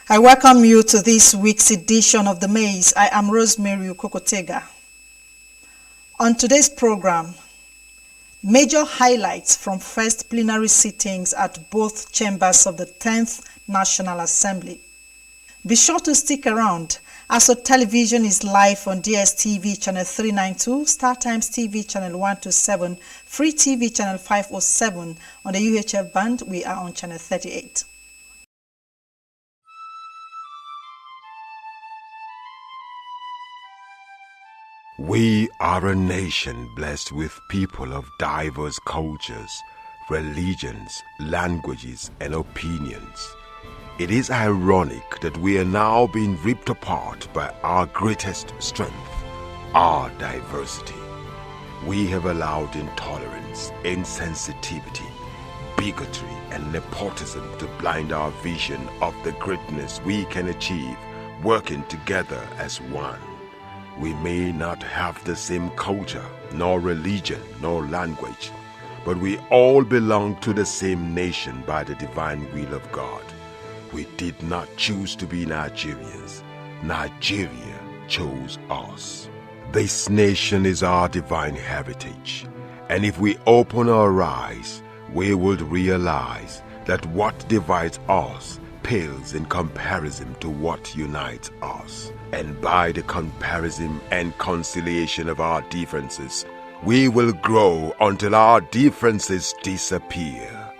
I welcome you to this week's edition of the Mace. I am ROSEMARYUKOKO-TEGA. On today's program, major highlights from first plenary sittings at both chambers of the 10th National Assembly. Be sure to stick around. ASO Television is live on DSTV channel 392, Star Times TV channel 127, Free TV channel 507. On the UHF band, we are on channel 38. We are a nation blessed with people of diverse cultures, religions, languages, and opinions. It is ironic that we are now being ripped apart by our greatest strength, our diversity. We have allowed intolerance, insensitivity, bigotry, and nepotism to blind our vision of the greatness we can achieve working together as one. We may not have the same culture, nor religion, nor language, but we all belong to the same nation by the divine will of God. We did not choose to be Nigerians. Nigeria chose us. This nation is our divine heritage, and if we open our eyes, we would realize that what divides us pales in comparison to what unites us. And by the comparison and conciliation of our differences, we will grow until our differences disappear.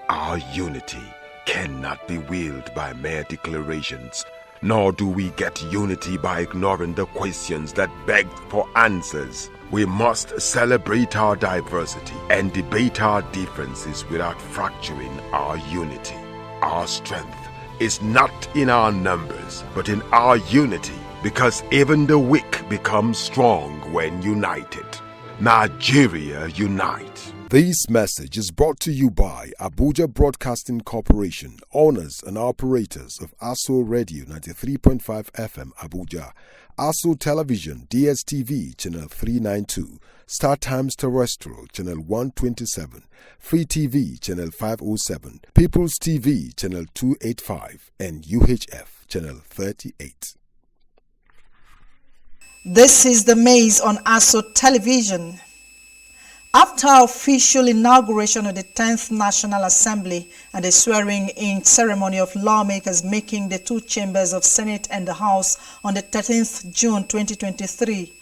Our unity cannot be willed by mere declarations, nor do we get unity by ignoring the questions that beg for answers. We must celebrate our diversity and debate our differences without fracturing our unity. Our strength is not in our numbers, but in our unity, because even the weak become strong when united. Nigeria unite. This message is brought to you by Abuja Broadcasting Corporation, owners and operators of ASO Radio 93.5 FM Abuja, ASO Television DSTV Channel 392, Star Times Terrestrial Channel 127, Free TV Channel 507, People's TV Channel 285, and UHF Channel 38. This is the Maze on ASO Television. After official inauguration of the 10th National Assembly and the swearing-in ceremony of lawmakers making the two chambers of Senate and the House on the 13th June 2023,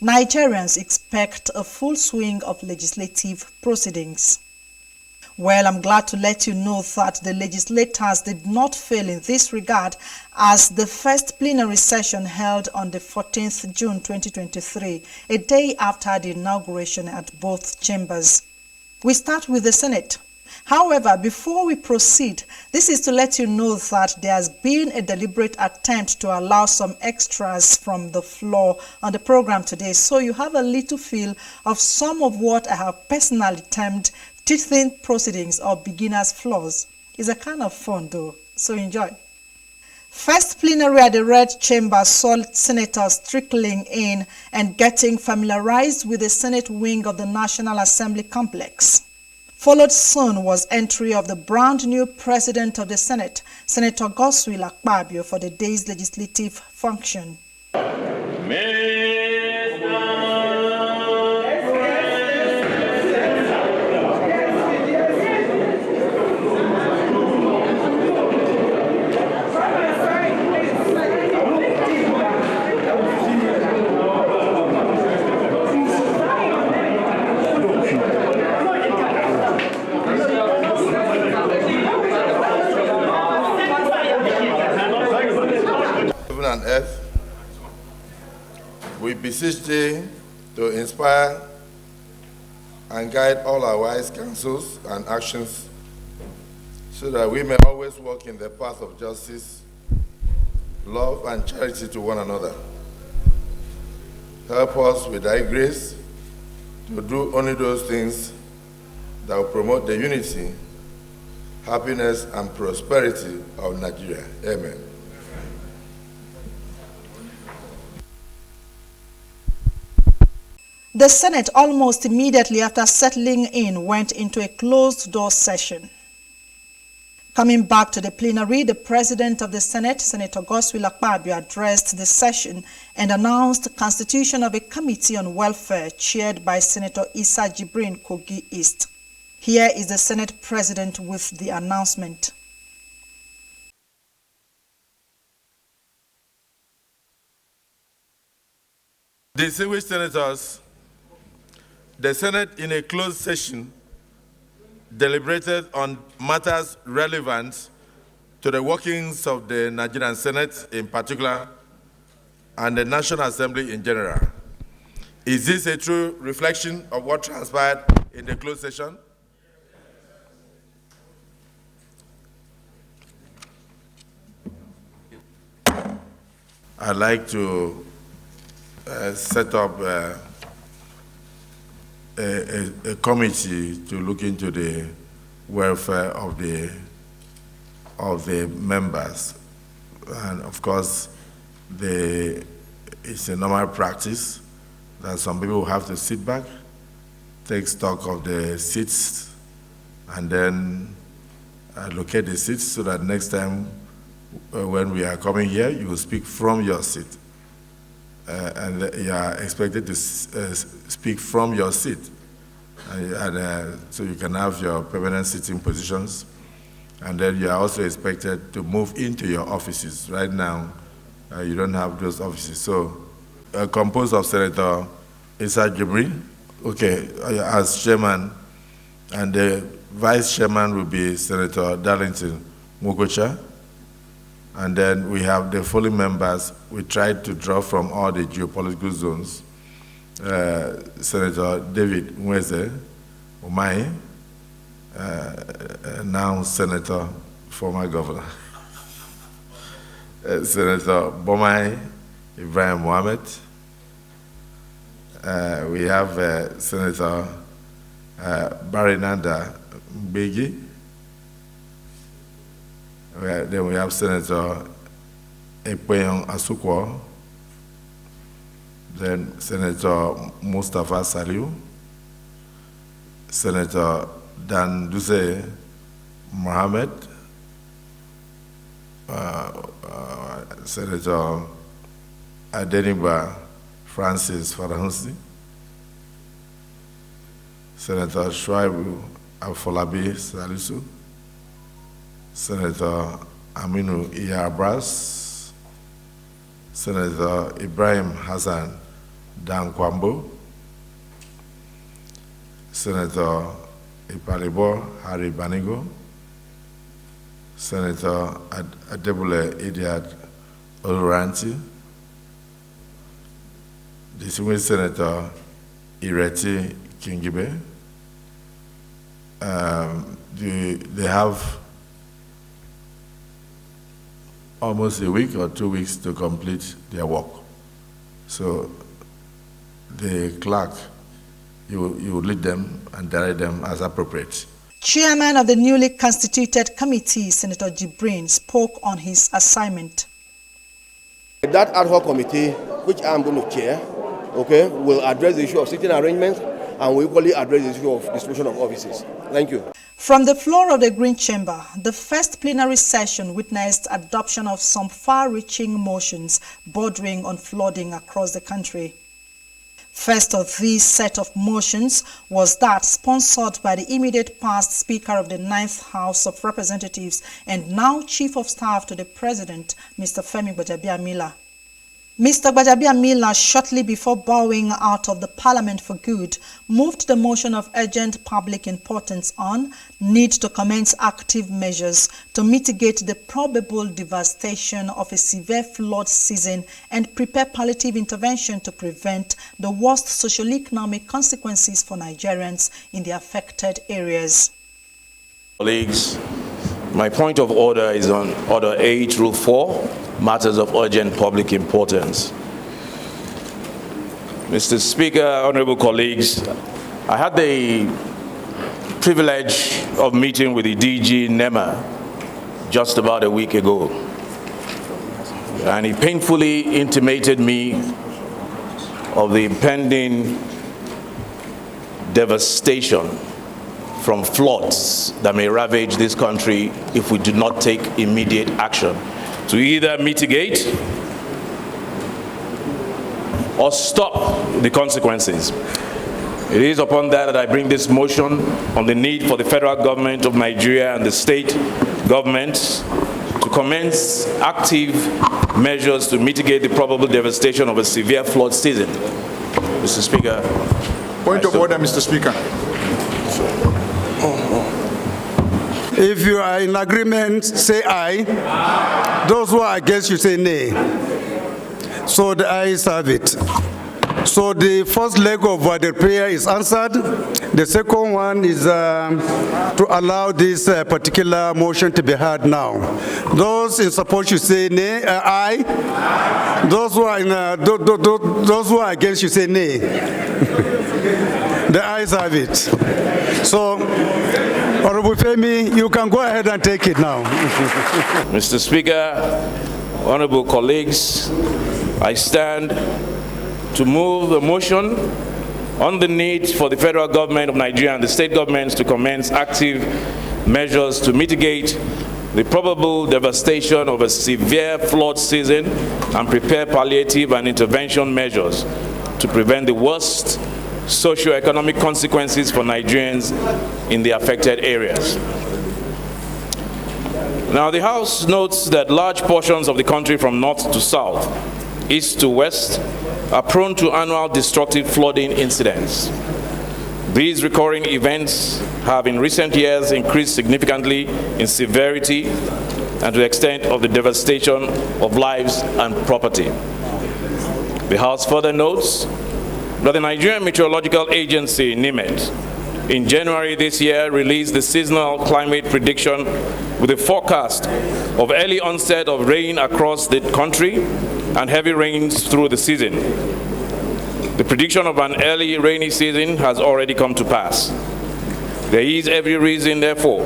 Nigerians expect a full swing of legislative proceedings. Well, I'm glad to let you know that the legislators did not fail in this regard, as the first plenary session held on the 14th June 2023, a day after the inauguration at both chambers. We start with the Senate. However, before we proceed, this is to let you know that there has been a deliberate attempt to allow some extras from the floor on the program today, so you have a little feel of some of what I have personally termed teething proceedings or beginner's flaws. It's a kind of fun though, so enjoy. First plenary at the Red Chamber saw senators trickling in and getting familiarized with the Senate wing of the National Assembly complex. Followed soon was entry of the brand new President of the Senate, Senator Godswill Akpabio, for the day's legislative function. And earth, we beseech thee to inspire and guide all our wise counsels and actions, so that we may always walk in the path of justice, love, and charity to one another. Help us with thy grace to do only those things that will promote the unity, happiness, and prosperity of Nigeria. Amen. The Senate, almost immediately after settling in, went into a closed-door session. Coming back to the plenary, the President of the Senate, Senator Godswill Akpabio, addressed the session and announced the constitution of a Committee on Welfare chaired by Senator Issa Jibrin Kogi East. Here is the Senate President with the announcement. Distinguished Senators, the Senate in a closed session deliberated on matters relevant to the workings of the Nigerian Senate in particular and the National Assembly in general. Is this a true reflection of what transpired in the closed session? I'd like to set up a committee to look into the welfare of the members, and of course, it's a normal practice that some people have to sit back, take stock of the seats, and then allocate the seats so that next time when we are coming here, you will speak from your seat. And you are expected to speak from your seat, so you can have your permanent sitting positions, and then you are also expected to move into your offices. Right now, you don't have those offices. So, composed of Senator Issa Jibrin, okay, as chairman, and the vice chairman will be Senator Darlington Mukocha. And then we have the following members. We tried to draw from all the geopolitical zones. Senator David Mweze Umai, now Senator, former governor. Senator Bomai Ibrahim Mohammed. We have Senator Barinanda Mbegi. Then we have Senator Ekpeyon Asukwo, then Senator Mustafa Saliu, Senator Dan Duse Mohammed, Senator Adeniba Francis Farahunsi, Senator Shuaibu Afolabi Salisu, Senator Aminu Iyabras, Senator Ibrahim Hassan Dankwambo, Senator Ipalibo Harry Banigo, Senator Adebule Idiad Oluranti, distinguished Senator Ireti Kingibe. They have almost a week or 2 weeks to complete their work. So the clerk, you lead them and direct them as appropriate. Chairman of the newly constituted committee, Senator Jibrin, spoke on his assignment. That ad hoc committee, which I'm going to chair, okay, will address the issue of seating arrangements and will equally address the issue of distribution of offices. Thank you. From the floor of the Green Chamber, the first plenary session witnessed adoption of some far-reaching motions bordering on flooding across the country. First of these set of motions was that sponsored by the immediate past Speaker of the 9th House of Representatives and now Chief of Staff to the President, Mr. Femi Gbajabiamila. Mr. Gbajabiamila, shortly before bowing out of the Parliament for good, moved the motion of urgent public importance on need to commence active measures to mitigate the probable devastation of a severe flood season and prepare palliative intervention to prevent the worst socio-economic consequences for Nigerians in the affected areas. Colleagues, my point of order is on Order 8, Rule 4, matters of urgent public importance. Mr. Speaker, honorable colleagues, I had the privilege of meeting with the DG NEMA just about a week ago, and he painfully intimated me of the impending devastation from floods that may ravage this country if we do not take immediate action to either mitigate or stop the consequences. It is upon that I bring this motion on the need for the federal government of Nigeria and the state governments to commence active measures to mitigate the probable devastation of a severe flood season. Mr. Speaker. Point of order, Mr. Speaker. If you are in agreement, say aye. Aye. Those who are against, you say nay. So the ayes have it. So the first leg of the prayer is answered. The second one is to allow this particular motion to be heard now. Those in support should say nay, aye. Aye. Those who are those who are against should say nay. The ayes have it. So, Honorable Femi, you can go ahead and take it now. Mr. Speaker, honorable colleagues, I stand to move a motion on the need for the federal government of Nigeria and the state governments to commence active measures to mitigate the probable devastation of a severe flood season and prepare palliative and intervention measures to prevent the worst socio-economic consequences for Nigerians in the affected areas. Now, the House notes that large portions of the country from north to south, east to west, are prone to annual destructive flooding incidents. These recurring events have in recent years increased significantly in severity and to the extent of the devastation of lives and property. The House further notes that the Nigerian Meteorological Agency, NIMET, in January this year released the seasonal climate prediction with a forecast of early onset of rain across the country and heavy rains through the season. The prediction of an early rainy season has already come to pass. There is every reason, therefore,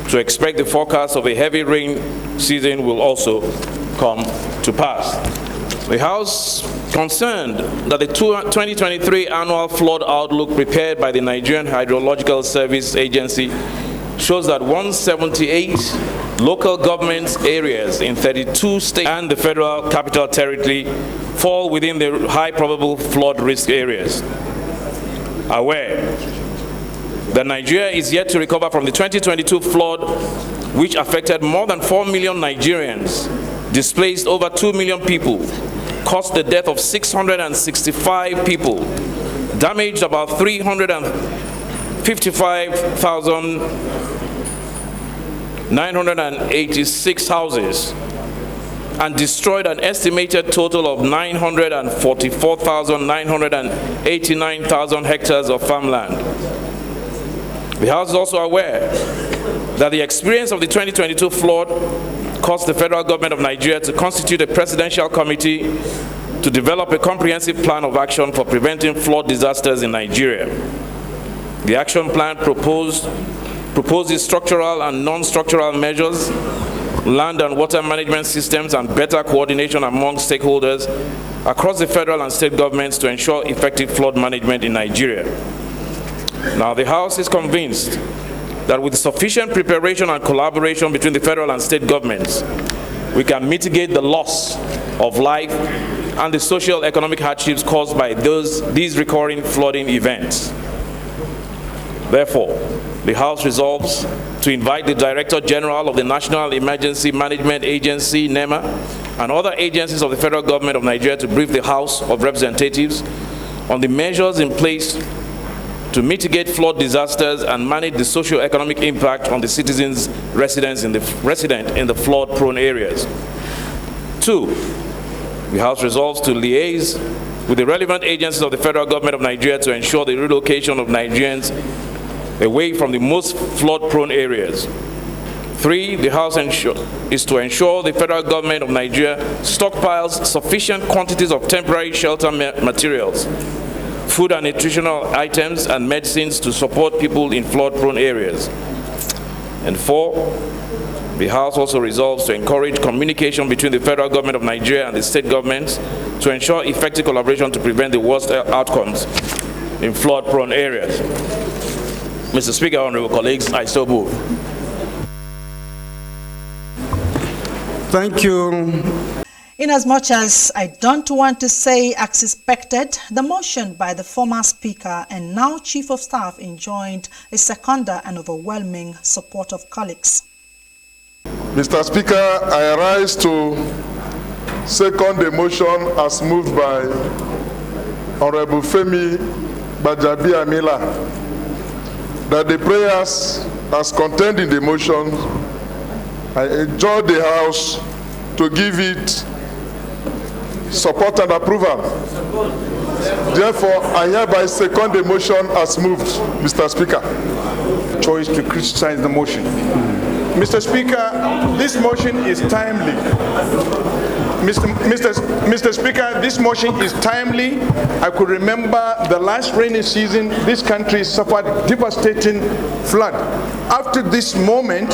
to expect the forecast of a heavy rain season will also come to pass. The House concerned that the 2023 annual flood outlook prepared by the Nigerian Hydrological Service Agency shows that 178 local government areas in 32 states and the Federal Capital Territory fall within the high probable flood risk areas. Aware that Nigeria is yet to recover from the 2022 flood, which affected more than 4 million Nigerians, displaced over 2 million people, caused the death of 665 people, damaged about 355,986 houses, and destroyed an estimated total of 944,989 hectares of farmland. The House is also aware that the experience of the 2022 flood caused the federal government of Nigeria to constitute a presidential committee to develop a comprehensive plan of action for preventing flood disasters in Nigeria. The action plan proposes structural and non-structural measures, land and water management systems, and better coordination among stakeholders across the federal and state governments to ensure effective flood management in Nigeria. Now, the House is convinced that with sufficient preparation and collaboration between the federal and state governments, we can mitigate the loss of life and the social economic hardships caused by these recurring flooding events. Therefore, the House resolves to invite the Director General of the National Emergency Management Agency, NEMA, and other agencies of the federal government of Nigeria to brief the House of Representatives on the measures in place to mitigate flood disasters and manage the socio-economic impact on the citizens resident in the flood-prone areas. 2, the House resolves to liaise with the relevant agencies of the federal government of Nigeria to ensure the relocation of Nigerians away from the most flood-prone areas. 3, the House is to ensure the federal government of Nigeria stockpiles sufficient quantities of temporary shelter materials, food and nutritional items, and medicines to support people in flood-prone areas. And 4, the House also resolves to encourage communication between the federal government of Nigeria and the state governments to ensure effective collaboration to prevent the worst outcomes in flood-prone areas. Mr. Speaker, honorable colleagues, I so move. Thank you. Inasmuch as I don't want to say as expected, the motion by the former Speaker and now Chief of Staff enjoined a seconder and overwhelming support of colleagues. Mr. Speaker, I rise to second the motion as moved by Honorable Femi Bajabiamila, that the prayers as contained in the motion, I enjoin the House to give it support and approval. Therefore, I hereby second the motion as moved, Mr. Speaker. Choice to criticize the motion. Mr. Speaker, this motion is timely. Mr. Speaker, this motion is timely. I could remember the last rainy season, this country suffered devastating flood. After this moment,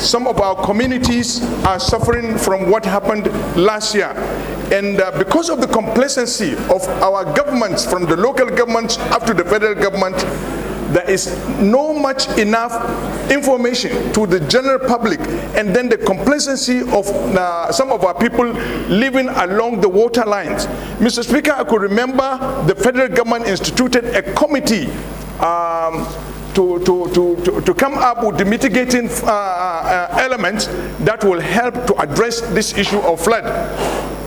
some of our communities are suffering from what happened last year. And because of the complacency of our governments, from the local governments up to the federal government, there is no much enough information to the general public, and then the complacency of some of our people living along the water lines. Mr. Speaker, I could remember the federal government instituted a committee to come up with the mitigating elements that will help to address this issue of flood.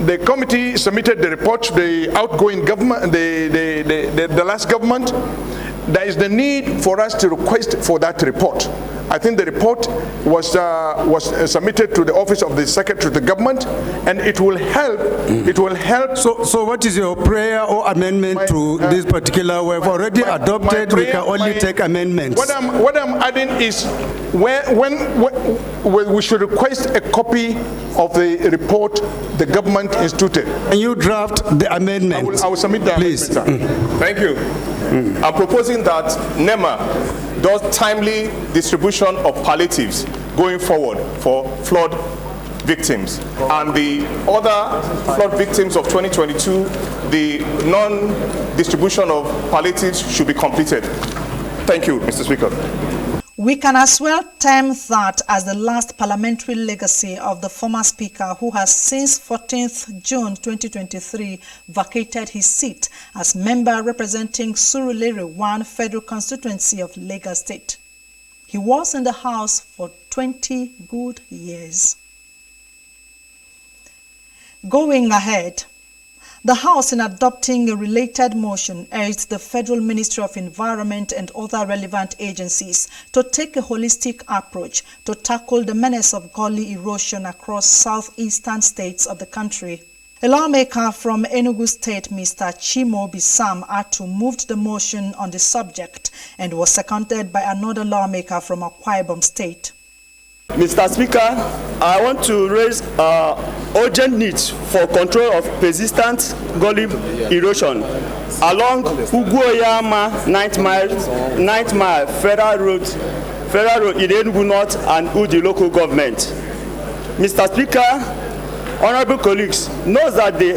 The committee submitted the report to the outgoing government, the last government. There is the need for us to request for that report. I think the report was submitted to the office of the Secretary of the Government, and it will help. It will help. So what is your prayer or amendment to this particular? We've already adopted. We can only take amendments. What I'm adding is when we should request a copy of the report the government instituted. And you draft the amendment. I will submit that. Please. Thank you. I'm proposing that NEMA does timely distribution of palliatives going forward for flood victims. And the other flood victims of 2022, the non-distribution of palliatives should be completed. Thank you, Mr. Speaker. We can as well term that as the last parliamentary legacy of the former Speaker, who has since 14th June 2023 vacated his seat as member representing Surulere 1 Federal Constituency of Lagos State. He was in the House for 20 good years. Going ahead, the House, in adopting a related motion, urged the Federal Ministry of Environment and other relevant agencies to take a holistic approach to tackle the menace of gully erosion across southeastern states of the country. A lawmaker from Enugu State, Mr. Chimo Bisam Atu, moved the motion on the subject and was seconded by another lawmaker from Akwa Ibom State. Mr. Speaker, I want to raise urgent needs for control of persistent gully erosion along Ugwoyama 9th mile Federal Road in Enugu North and Udi local government. Mr. Speaker, honorable colleagues, knows that the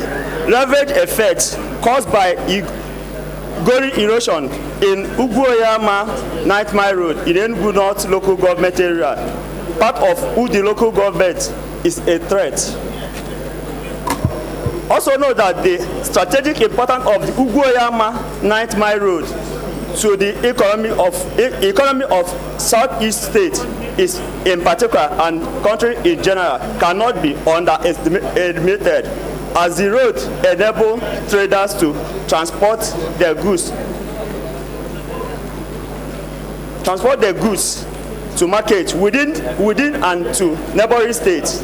ravage effects caused by gully erosion in Ugwoyama 9th mile Road in Enugu North local government area, part of Udi local government, is a threat. Also know that the strategic importance of the Ugwoyama 9th mile road to the economy of Southeast state is in particular, and country in general, cannot be underestimated, as the road enable traders to transport their goods to market within and to neighboring states,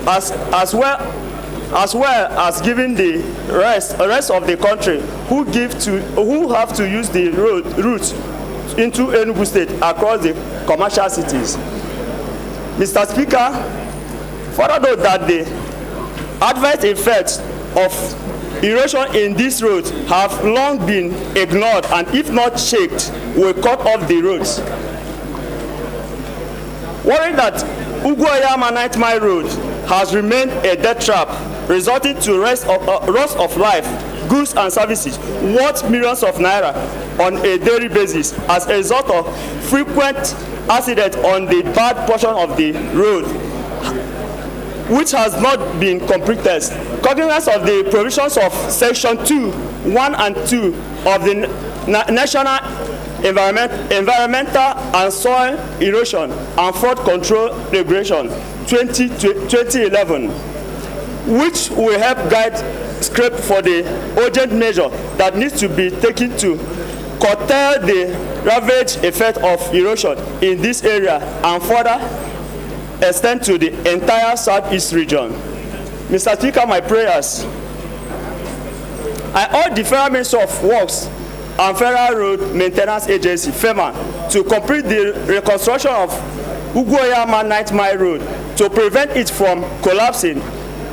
as well as giving the rest of the country who have to use the route into Enugu State across the commercial cities. Mr. Speaker, further note that the adverse effects of erosion in this road have long been ignored, and if not checked, will cut off the roads. Worrying that Ugwoyama 9th mile road has remained a death trap, resulting to loss of life, goods and services worth millions of naira on a daily basis as a result of frequent accidents on the bad portion of the road, which has not been completed. Cognizance of the provisions of Section 2(1) and 2 of the National Environmental and Soil Erosion and Flood Control Regulation 2011, which will help guide script for the urgent measure that needs to be taken to curtail the ravage effect of erosion in this area and further extend to the entire Southeast region. Mr. Speaker, my prayers. I urge the Federal Ministry of Works and Federal Road Maintenance Agency, FEMA, to complete the reconstruction of Ugwoyama 9th Mile Road to prevent it from collapsing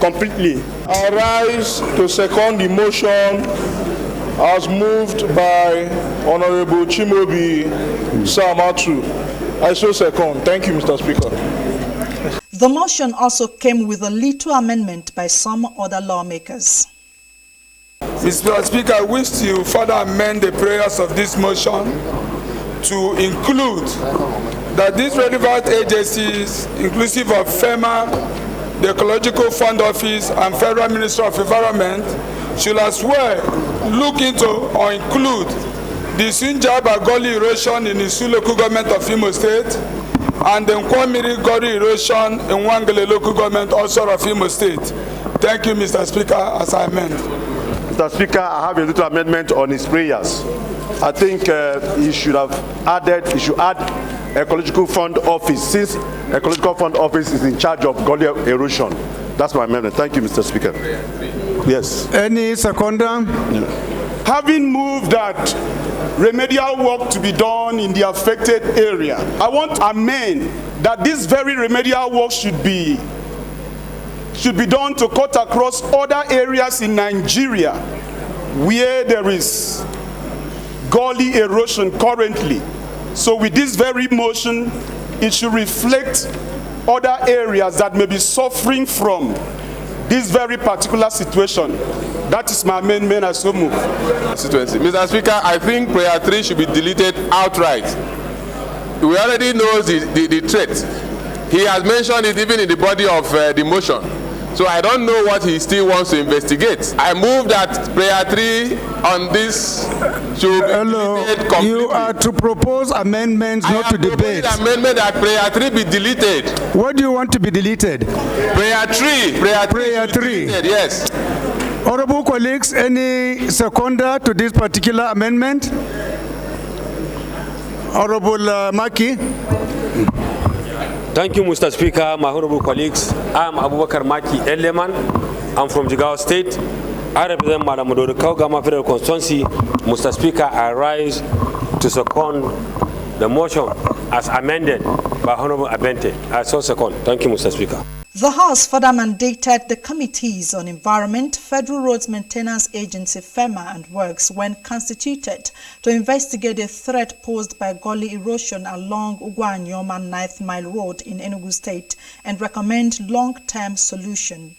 completely. I rise to second the motion as moved by Honorable Chimobi Samatu. I so second. Thank you, Mr. Speaker. The motion also came with a little amendment by some other lawmakers. Mr. Speaker, I wish to further amend the prayers of this motion to include that these relevant agencies, inclusive of FEMA, the Ecological Fund Office, and Federal Ministry of Environment, should as well look into or include the Sinjaba Gully erosion in the Isu local government of Imo State and the Nkwamiri Gully erosion in Wangele local government also of Imo State. Thank you, Mr. Speaker, as I amend. Mr. Speaker, I have a little amendment on his prayers. I think he should add Ecological Fund Office, since Ecological Fund Office is in charge of gully erosion. That's my amendment. Thank you, Mr. Speaker. Yes. Any seconder? Yeah. Having moved that remedial work to be done in the affected area, I want to amend that this very remedial work should be done to cut across other areas in Nigeria where there is gully erosion currently. So with this very motion, it should reflect other areas that may be suffering from this very particular situation. That is my amendment. I so move. Mr. Speaker, I think prayer 3 should be deleted outright. We already know the threat. He has mentioned it even in the body of the motion. So I don't know what he still wants to investigate. I move that prayer 3 on this should be deleted completely. You are to propose amendments, not to debate. Amendment that prayer 3 be deleted. What do you want to be deleted? Prayer 3. Prayer 3. Deleted, yes. Honorable colleagues, any seconder to this particular amendment? Honorable Maki. Thank you, Mr. Speaker, my honorable colleagues. I am Abubakar Maki Eleman. I'm from Jigawa State. I represent Madam Modorikau Gama Federal Constituency. Mr. Speaker, I rise to second the motion as amended by Honorable Abente. I so second. Thank you, Mr. Speaker. The House further mandated the Committees on Environment, Federal Roads Maintenance Agency, FEMA, and Works, when constituted, to investigate the threat posed by gully erosion along Ugwoyama 9th Mile Road in Enugu State and recommend long-term solution.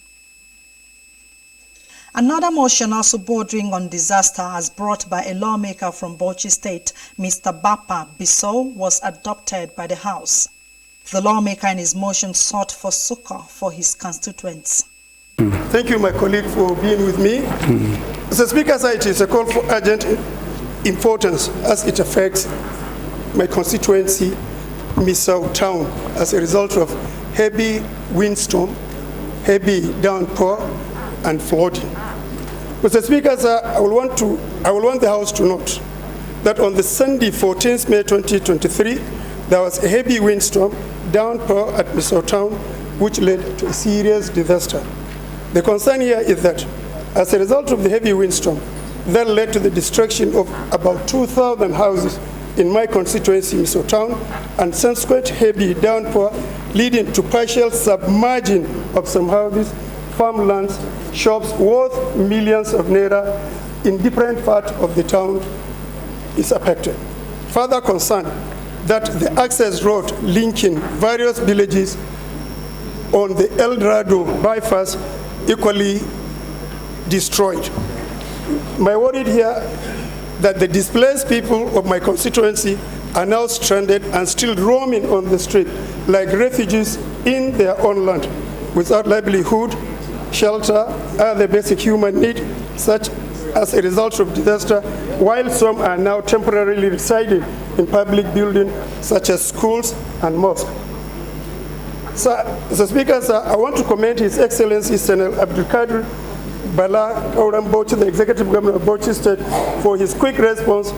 Another motion also bordering on disaster, as brought by a lawmaker from Bauchi State, Mr. Bapa Biso, was adopted by the House. The lawmaker in his motion sought for succor for his constituents. Thank you, my colleague, for being with me. Mr. Speaker, it is a call for urgent importance as it affects my constituency, Misau Town, as a result of heavy windstorm, heavy downpour, and flooding. Mr. Speaker, I will want the House to note that on the Sunday, 14th May 2023, there was a heavy windstorm, downpour at Misau Town, which led to a serious disaster. The concern here is that as a result of the heavy windstorm, that led to the destruction of about 2,000 houses in my constituency, Misau Town, and subsequent heavy downpour leading to partial submerging of some houses, farmlands, shops worth millions of naira in different parts of the town is affected. Further concern that the access road linking various villages on the El Dorado bypass equally destroyed. My worry here that the displaced people of my constituency are now stranded and still roaming on the street like refugees in their own land without livelihood, shelter, other basic human needs such as a result of disaster, while some are now temporarily residing in public buildings such as schools and mosques. Sir, Mr. Speaker, sir, I want to commend His Excellency Senator Abdul Qadir Bala Kauram Bauchi, the Executive Governor of Bauchi State, for his quick response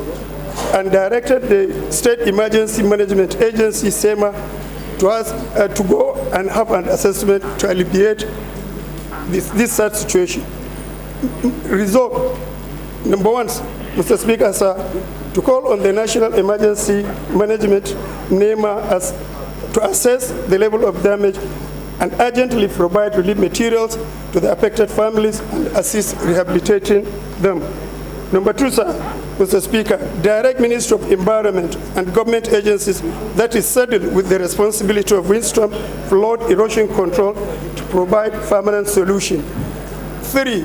and directed the State Emergency Management Agency, SEMA, to go and have an assessment to alleviate this sad situation. Resolve, number one, Mr. Speaker, sir, to call on the National Emergency Management, NEMA, to assess the level of damage and urgently provide relief materials to the affected families and assist rehabilitating them. Number two, sir, Mr. Speaker, direct Ministry of Environment and government agencies that is saddled with the responsibility of windstorm flood erosion control to provide permanent solution. Three,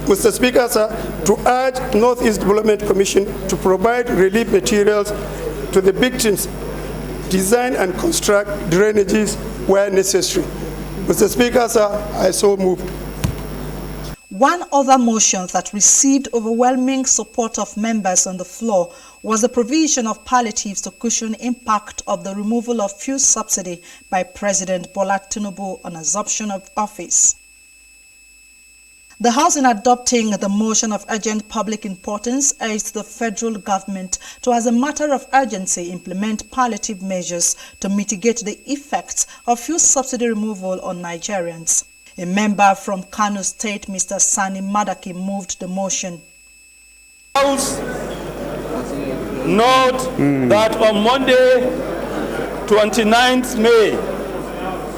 Mr. Speaker, sir, to urge Northeast Development Commission to provide relief materials to the victims, design and construct drainages where necessary. Mr. Speaker, sir, I so move. One other motion that received overwhelming support of members on the floor was the provision of palliatives to cushion impact of the removal of fuel subsidy by President Bola Tinubu on assumption of office. The House, in adopting the motion of urgent public importance, urged the federal government to, as a matter of urgency, implement palliative measures to mitigate the effects of fuel subsidy removal on Nigerians. A member from Kano State, Mr. Sani Madaki, moved the motion. House note that on Monday, 29th May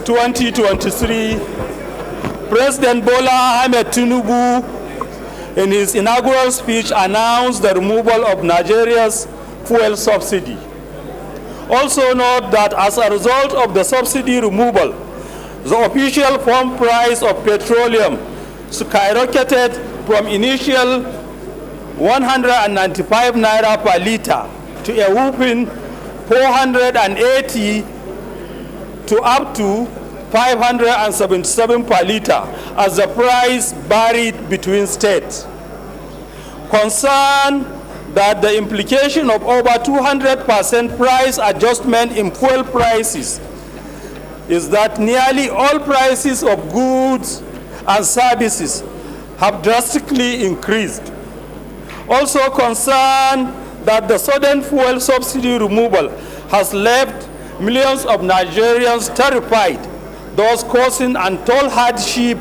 2023, President Bola Ahmed Tinubu, in his inaugural speech, announced the removal of Nigeria's fuel subsidy. Also note that as a result of the subsidy removal, the official pump price of petroleum skyrocketed from initial 195 naira per liter to a whopping 480 to up to 577 per liter as the price varied between states. Concern that the implication of over 200% price adjustment in fuel prices is that nearly all prices of goods and services have drastically increased. Also concern that the sudden fuel subsidy removal has left millions of Nigerians terrified, thus causing untold hardship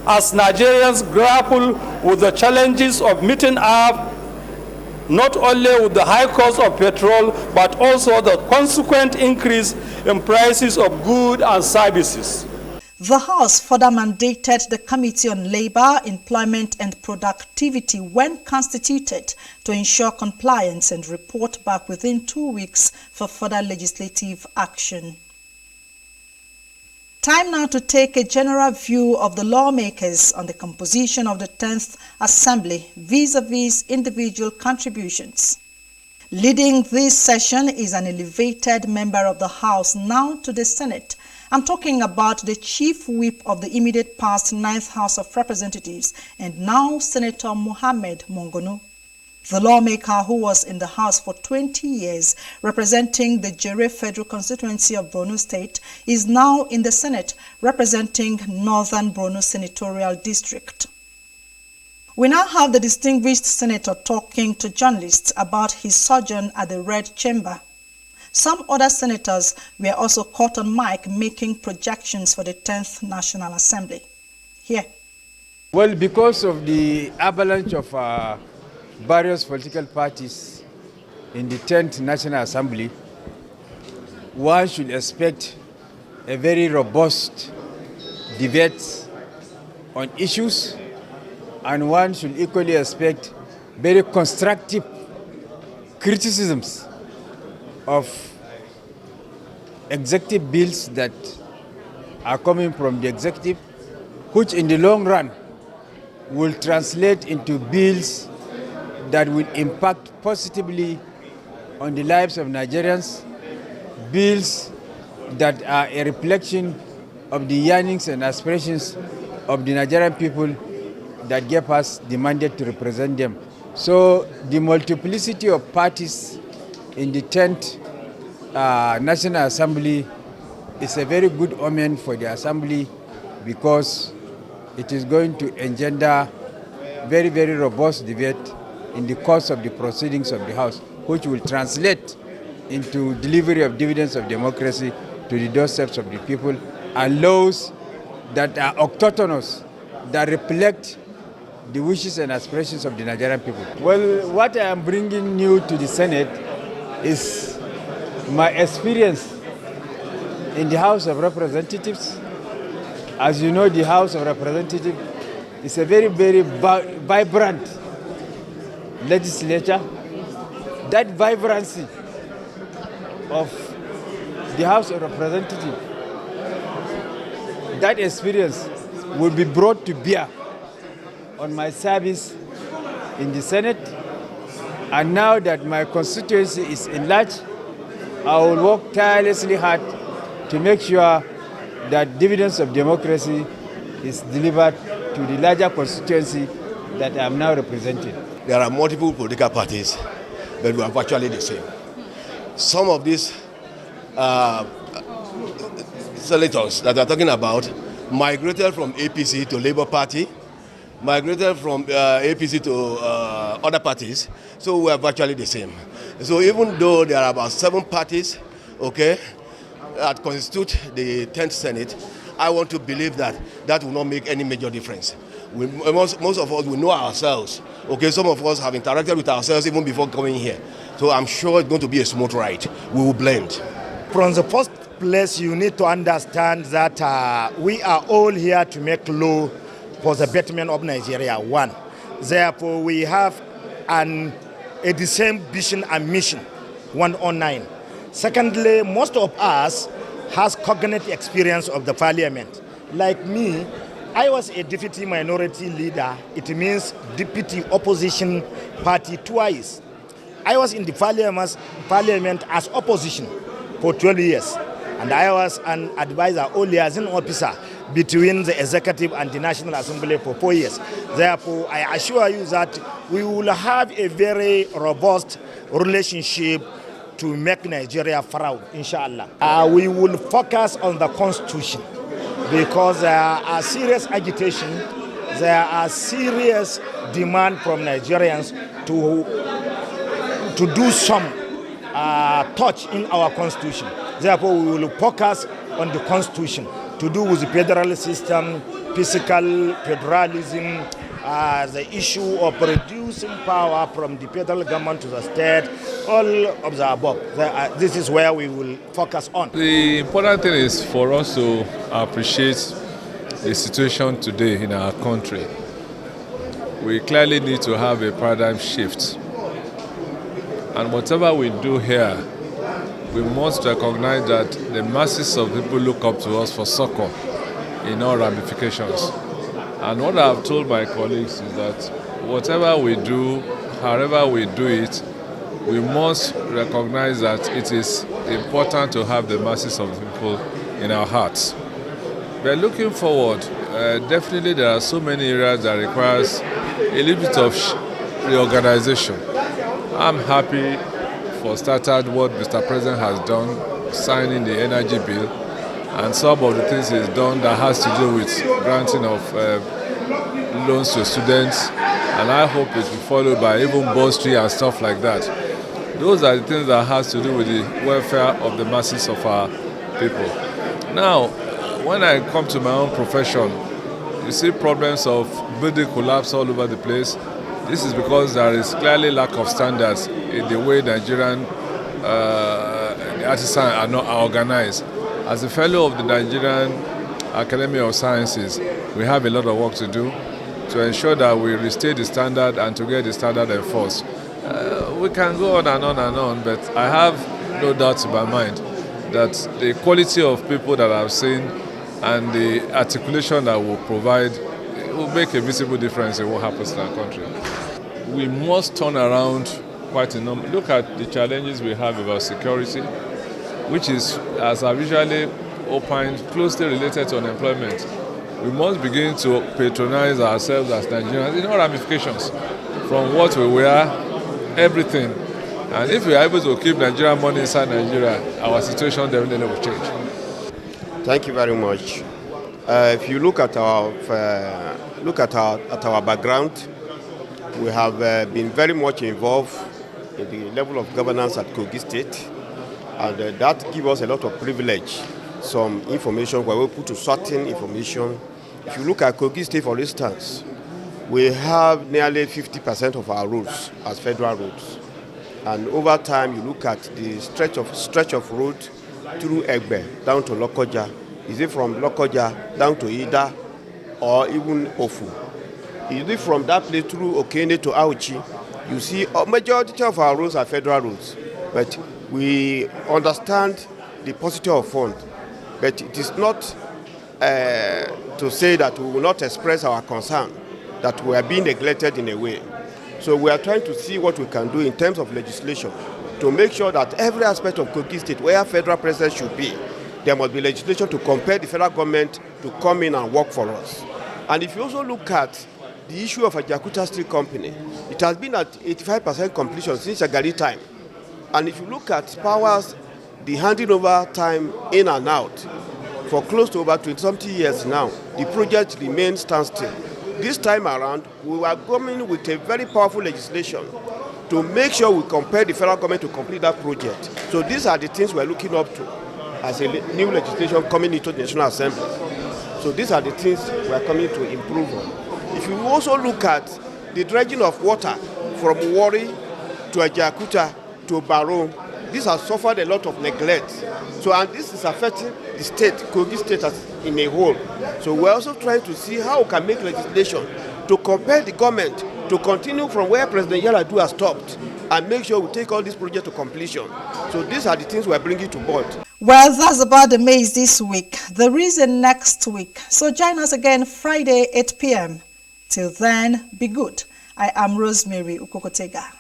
as Nigerians grapple with the challenges of meeting up not only with the high cost of petrol, but also the consequent increase in prices of goods and services. The House further mandated the Committee on Labor, Employment and Productivity, when constituted, to ensure compliance and report back within 2 weeks for further legislative action. Time now to take a general view of the lawmakers on the composition of the 10th Assembly vis-a-vis individual contributions. Leading this session is an elevated member of the House, now to the Senate. I'm talking about the Chief Whip of the immediate past 9th House of Representatives and now Senator Mohammed Mongonu. The lawmaker, who was in the House for 20 years, representing the Jere Federal Constituency of Borno State, is now in the Senate, representing Northern Borno Senatorial District. We now have the distinguished senator talking to journalists about his sojourn at the Red Chamber. Some other senators were also caught on mic making projections for the 10th National Assembly. Here. Well, because of the avalanche of various political parties in the 10th National Assembly, one should expect a very robust debate on issues, and one should equally expect very constructive criticisms of executive bills that are coming from the executive, which in the long run will translate into bills that will impact positively on the lives of Nigerians, bills that are a reflection of the yearnings and aspirations of the Nigerian people that gave us the mandate to represent them. So the multiplicity of parties in the 10th National Assembly is a very good omen for the Assembly, because it is going to engender very, very robust debate in the course of the proceedings of the House, which will translate into delivery of dividends of democracy to the doorsteps of the people, and laws that are autochthonous, that reflect the wishes and aspirations of the Nigerian people. Well, what I am bringing new to the Senate is my experience in the House of Representatives. As you know, the House of Representatives is a very, very vibrant legislature. That vibrancy of the House of Representatives, that experience will be brought to bear on my service in the Senate. And now that my constituency is enlarged, I will work tirelessly hard to make sure that dividends of democracy is delivered to the larger constituency that I am now representing. There are multiple political parties, but we are virtually the same. Some of these senators that we are talking about migrated from APC to Labour Party, migrated from APC to other parties, so we are virtually the same. So even though there are about 7 parties, okay, that constitute the 10th Senate, I want to believe that that will not make any major difference. Most of us will know ourselves. Okay, some of us have interacted with ourselves even before coming here. So I'm sure it's going to be a smooth ride. We will blend. From the first place, you need to understand that we are all here to make law for the betterment of Nigeria, one. Therefore, we have the same vision and mission, 109. Secondly, most of us has cognitive experience of the parliament. Like me, I was a deputy minority leader. It means deputy opposition party twice. I was in the parliament as opposition for 12 years. And I was an advisor or liaison officer between the executive and the National Assembly for 4 years. Therefore, I assure you that we will have a very robust relationship to make Nigeria proud, inshallah. We will focus on the constitution because there are serious agitation, there are serious demand from Nigerians to do some touch in our constitution. Therefore, we will focus on the constitution to do with the federal system, fiscal federalism, the issue of reducing power from the federal government to the state, all of the above. This is where we will focus on. The important thing is for us to appreciate the situation today in our country. We clearly need to have a paradigm shift. And whatever we do here, we must recognize that the masses of people look up to us for succor in all ramifications. And what I've told my colleagues is that whatever we do, however we do it, we must recognize that it is important to have the masses of people in our hearts. But looking forward, definitely there are so many areas that requires a little bit of reorganization. I'm happy for started what Mr. President has done, signing the energy bill, and some of the things he's done that has to do with granting of loans to students, and I hope it will be followed by even bursary and stuff like that. Those are the things that has to do with the welfare of the masses of our people. Now, when I come to my own profession, you see problems of building collapse all over the place. This is because there is clearly lack of standards in the way Nigerian artisans are not organized. As a fellow of the Nigerian Academy of Sciences, we have a lot of work to do to ensure that we restate the standard and to get the standard enforced. We can go on and on and on, but I have no doubt in my mind that the quality of people that I've seen and the articulation that we'll provide will make a visible difference in what happens in our country. We must turn around quite a number. Look at the challenges we have about security, which is, as I've usually opined, closely related to unemployment. We must begin to patronize ourselves as Nigerians in all ramifications, from what we wear, everything. And if we are able to keep Nigerian money inside Nigeria, our situation definitely will change. Thank you very much. If you look at our background, we have been very much involved in the level of governance at Kogi State, and that gives us a lot of privilege. Some information where we put to certain information. If you look at Kogi State, for instance, we have nearly 50% of our roads as federal roads. And over time, you look at the stretch of road through Egbe down to Lokoja. Is it from Lokoja down to Ida or even Ofu? Is it from that place through Okene to Auchi? You see, a majority of our roads are federal roads. But we understand the paucity of funds. But it is not to say that we will not express our concern that we are being neglected in a way. So we are trying to see what we can do in terms of legislation to make sure that every aspect of Kogi State where federal presence should be, there must be legislation to compel the federal government to come in and work for us. And if you also look at the issue of a Jakarta Steel Company, it has been at 85% completion since Shagari time. And if you look at Powers, the handing over time in and out, for close to over 20-something years now, the project remains standstill. This time around, we are coming with a very powerful legislation to make sure we compel the federal government to complete that project. So these are the things we are looking up to as a new legislation coming into the National Assembly. So these are the things we are coming to improve on. If you also look at the dredging of water from Warri to Ajakuta to Baro, this has suffered a lot of neglect. So, and this is affecting the state, Kogi State as in a whole. So we're also trying to see how we can make legislation to compel the government to continue from where President Yar'Adua has stopped and make sure we take all these projects to completion. So these are the things we're bringing to board. Well, that's about the Mace this week. There is a next week. So join us again Friday, 8 p.m. Till then, be good. I am ROSEMARYUKOKO-TEGA.